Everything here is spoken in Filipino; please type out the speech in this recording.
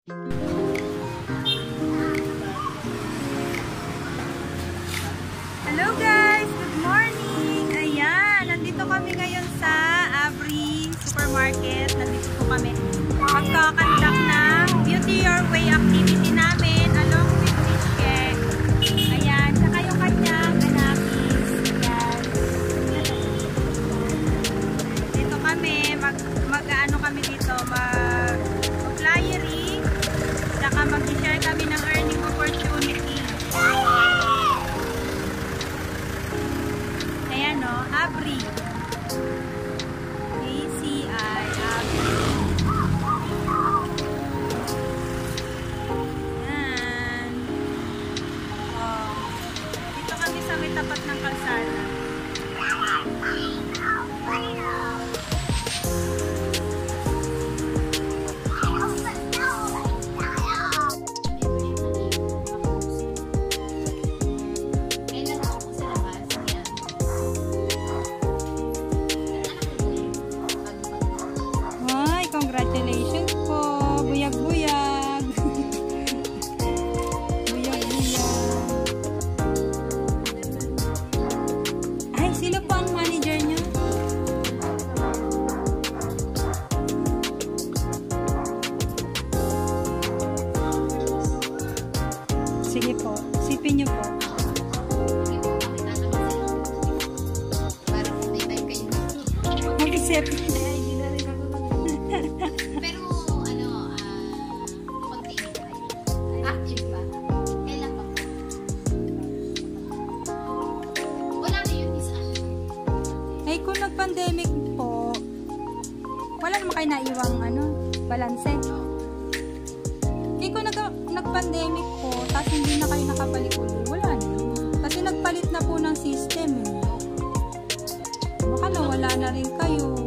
Hello guys! Good morning! Ayan, nandito kami ngayon sa Abri Supermarket. Nandito po kami magkakandak ng Beauty Your Way activity namin along with Michelle. Ayan, saka yung kanyang anakis. Ayan. Dito kami, mag-ano kami dito, mag-flyery, saka mag-share kami ng earning opportunity. Ayan o, Abri. ACI, Abri. Ayan. Oh. Dito kami sa may tapat ng kalsada. Congratulations po. Buyag-buyag. Buyag-buyag. Ay, sino po ang manager nyo? Sige po. Sipin nyo po. Mag-isip. Eh, kung nag-pandemic po, wala naman kayo naiwang balanse. Eh, kung nag-pandemic po, tapos hindi na kayo nakabalik ulit, wala na. Kasi nagpalit na po ng system. Baka nawala na rin kayo.